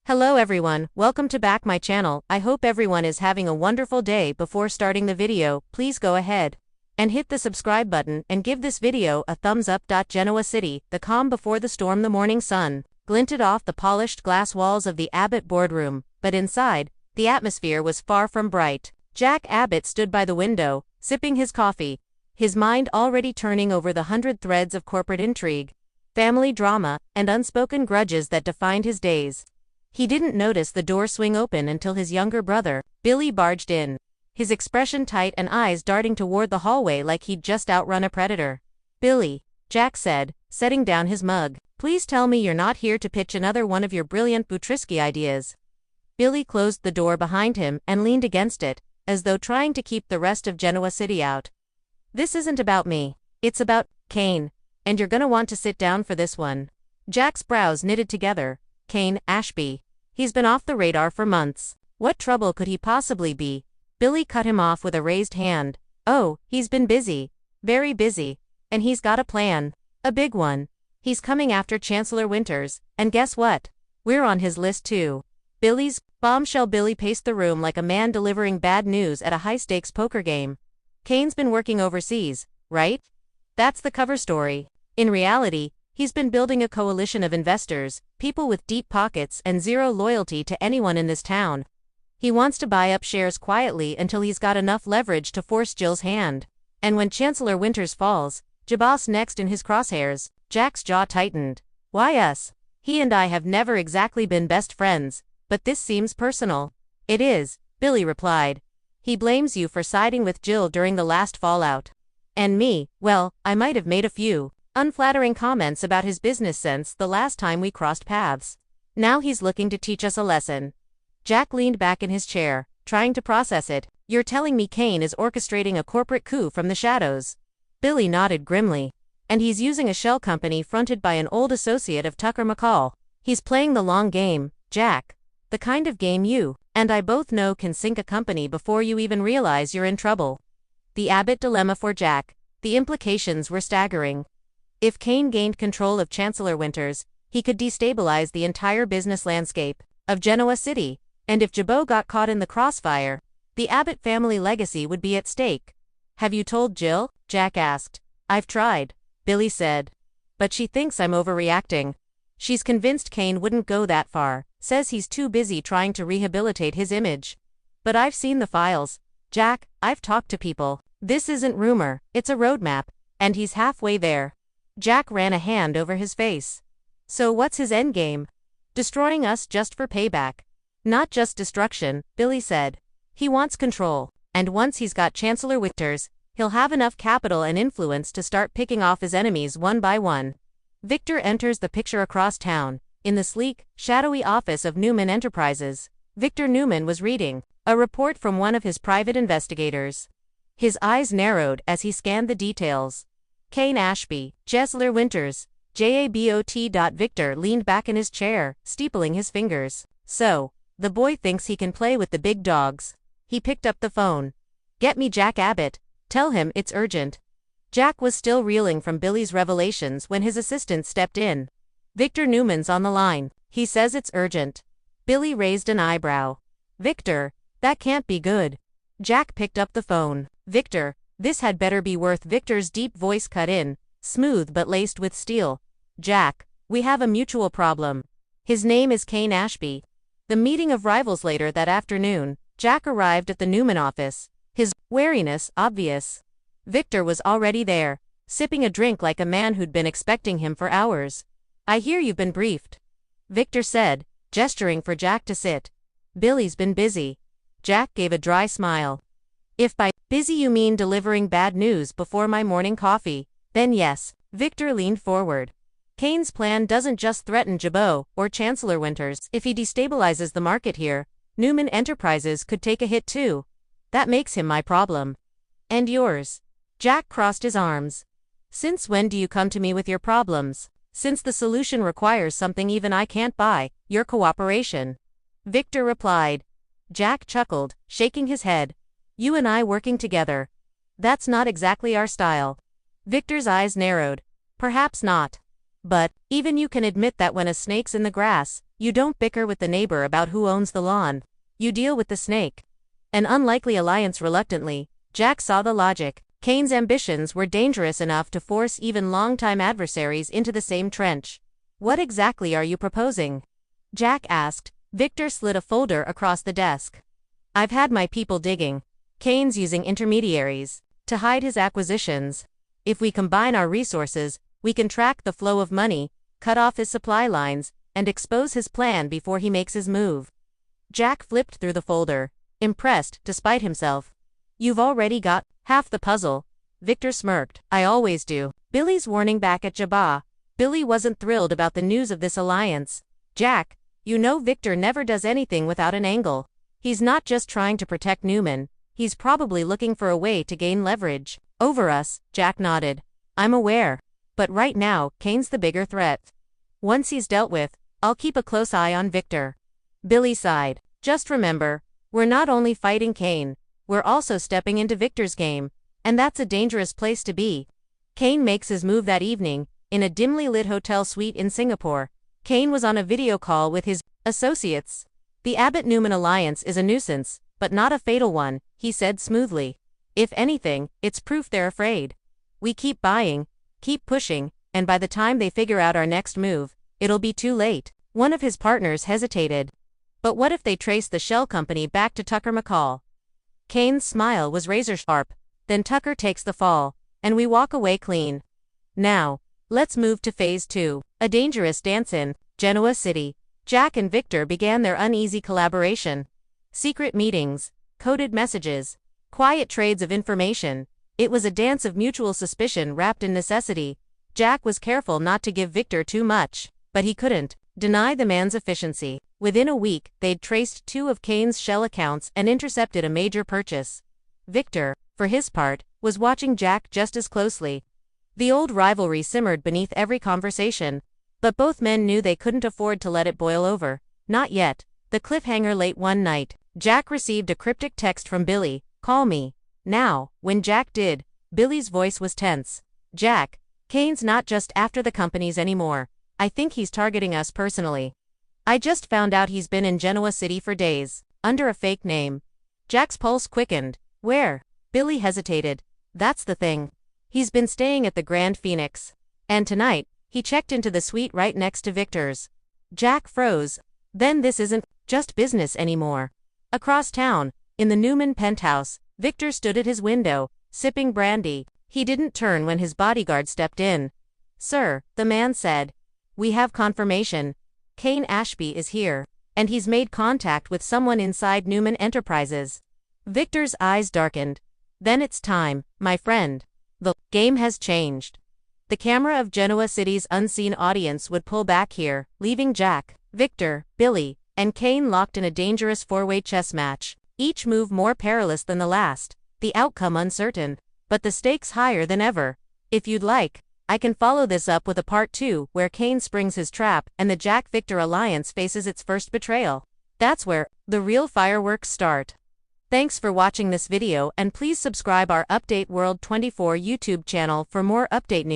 Hello everyone, welcome to back my channel. I hope everyone is having a wonderful day. Before starting the video, please go ahead and hit the subscribe button and give this video a thumbs up. Genoa City, the calm before the storm. The morning sun glinted off the polished glass walls of the Abbott boardroom, but inside, the atmosphere was far from bright. Jack Abbott stood by the window, sipping his coffee, his mind already turning over the 100 threads of corporate intrigue, family drama, and unspoken grudges that defined his days. He didn't notice the door swing open until his younger brother, Billy, barged in, his expression tight and eyes darting toward the hallway like he'd just outrun a predator. "Billy," Jack said, setting down his mug, "please tell me you're not here to pitch another one of your brilliant Butrisky ideas." Billy closed the door behind him and leaned against it, as though trying to keep the rest of Genoa City out. "This isn't about me. It's about Kane, and you're gonna want to sit down for this one." Jack's brows knitted together. Kane Ashby. He's been off the radar for months. What trouble could he possibly be? Billy cut him off with a raised hand. "Oh, he's been busy. Very busy. And he's got a plan. A big one. He's coming after Chancellor Winters, and guess what? We're on his list too." Billy's bombshell. Billy paced the room like a man delivering bad news at a high-stakes poker game. "Kane's been working overseas, right? That's the cover story. In reality, he's been building a coalition of investors, people with deep pockets and zero loyalty to anyone in this town. He wants to buy up shares quietly until he's got enough leverage to force Jill's hand. And when Chancellor Winters falls, Jabos next in his crosshairs." Jack's jaw tightened. "Why us? He and I have never exactly been best friends, but this seems personal." "It is," Billy replied. "He blames you for siding with Jill during the last fallout. And me, well, I might have made a few unflattering comments about his business sense the last time we crossed paths. Now he's looking to teach us a lesson." Jack leaned back in his chair, trying to process it. "You're telling me Kane is orchestrating a corporate coup from the shadows?" Billy nodded grimly. "And he's using a shell company fronted by an old associate of Tucker McCall. He's playing the long game, Jack. The kind of game you and I both know can sink a company before you even realize you're in trouble." The Abbott dilemma for Jack. The implications were staggering. If Kane gained control of Chancellor Winters, he could destabilize the entire business landscape of Genoa City, and if Jabot got caught in the crossfire, the Abbott family legacy would be at stake. "Have you told Jill?" Jack asked. "I've tried," Billy said. "But she thinks I'm overreacting. She's convinced Kane wouldn't go that far, says he's too busy trying to rehabilitate his image. But I've seen the files, Jack, I've talked to people. This isn't rumor, it's a roadmap, and he's halfway there." Jack ran a hand over his face. "So what's his endgame?" "Destroying us just for payback." "Not just destruction," Billy said. "He wants control, and once he's got Chancellor Winters, he'll have enough capital and influence to start picking off his enemies one by one." Victor enters the picture across town, in the sleek, shadowy office of Newman Enterprises. Victor Newman was reading a report from one of his private investigators. His eyes narrowed as he scanned the details. Kane Ashby, Chancellor Winters, JABOT. Victor leaned back in his chair, steepling his fingers. "So, the boy thinks he can play with the big dogs." He picked up the phone. "Get me Jack Abbott. Tell him it's urgent." Jack was still reeling from Billy's revelations when his assistant stepped in. "Victor Newman's on the line. He says it's urgent." Billy raised an eyebrow. "Victor, that can't be good." Jack picked up the phone. "Victor, this had better be worth." Victor's deep voice cut in, smooth but laced with steel. "Jack, we have a mutual problem. His name is Kane Ashby." The meeting of rivals. Later that afternoon, Jack arrived at the Newman office, his wariness obvious. Victor was already there, sipping a drink like a man who'd been expecting him for hours. "I hear you've been briefed," Victor said, gesturing for Jack to sit. "Billy's been busy." Jack gave a dry smile. "If by busy you mean delivering bad news before my morning coffee, then yes." Victor leaned forward. "Kane's plan doesn't just threaten Jabot or Chancellor Winters. If he destabilizes the market here, Newman Enterprises could take a hit too. That makes him my problem." "And yours." Jack crossed his arms. "Since when do you come to me with your problems?" "Since the solution requires something even I can't buy, your cooperation," Victor replied. Jack chuckled, shaking his head. "You and I working together. That's not exactly our style." Victor's eyes narrowed. "Perhaps not. But, even you can admit that when a snake's in the grass, You don't bicker with the neighbor about who owns the lawn. You deal with the snake. An unlikely alliance. Reluctantly, Jack saw the logic. Kane's ambitions were dangerous enough to force even longtime adversaries into the same trench. What exactly are you proposing? Jack asked. Victor slid a folder across the desk. I've had my people digging. Kane's using intermediaries to hide his acquisitions. If we combine our resources, we can track the flow of money, cut off his supply lines, and expose his plan before he makes his move. Jack flipped through the folder, impressed despite himself. You've already got half the puzzle. Victor smirked. I always do. Billy's warning back at Jabba. Billy wasn't thrilled about the news of this alliance. Jack, you know Victor never does anything without an angle. He's not just trying to protect Newman. He's probably looking for a way to gain leverage over us. Jack nodded. I'm aware. But right now, Kane's the bigger threat. Once he's dealt with, I'll keep a close eye on Victor. Billy sighed. Just remember, we're not only fighting Kane, we're also stepping into Victor's game, and that's a dangerous place to be. Kane makes his move that evening, in a dimly lit hotel suite in Singapore. Kane was on a video call with his associates. The Abbott-Newman alliance is a nuisance, but not a fatal one, he said smoothly. If anything, it's proof they're afraid. We keep buying, keep pushing, and by the time they figure out our next move, it'll be too late. One of his partners hesitated. But what if they trace the shell company back to Tucker McCall? Kane's smile was razor-sharp. Then Tucker takes the fall, and we walk away clean. Now, let's move to Phase 2, a dangerous dance in Genoa City. Jack and Victor began their uneasy collaboration. Secret meetings, coded messages, quiet trades of information. It was a dance of mutual suspicion wrapped in necessity. Jack was careful not to give Victor too much, but he couldn't deny the man's efficiency. Within a week, they'd traced 2 of Kane's shell accounts and intercepted a major purchase. Victor, for his part, was watching Jack just as closely. The old rivalry simmered beneath every conversation, but both men knew they couldn't afford to let it boil over. Not yet. The cliffhanger. Late one night, Jack received a cryptic text from Billy. Call me now. When Jack did, Billy's voice was tense. Jack, Kane's not just after the companies anymore. I think he's targeting us personally. I just found out he's been in Genoa City for days, under a fake name. Jack's pulse quickened. Where? Billy hesitated. That's the thing. He's been staying at the Grand Phoenix. And tonight, he checked into the suite right next to Victor's. Jack froze. Then this isn't just business anymore. Across town, in the Newman penthouse, Victor stood at his window, sipping brandy. He didn't turn when his bodyguard stepped in. Sir, the man said. We have confirmation. Kane Ashby is here, and he's made contact with someone inside Newman Enterprises. Victor's eyes darkened. Then it's time, my friend. The game has changed. The camera of Genoa City's unseen audience would pull back here, leaving Jack, Victor, Billy, and Kane locked in a dangerous 4-way chess match, each move more perilous than the last, the outcome uncertain, but the stakes higher than ever. If you'd like, I can follow this up with a part 2 where Kane springs his trap and the Jack-Victor alliance faces its first betrayal. That's where the real fireworks start. Thanks for watching this video, and please subscribe our Update World 24 YouTube channel for more update news.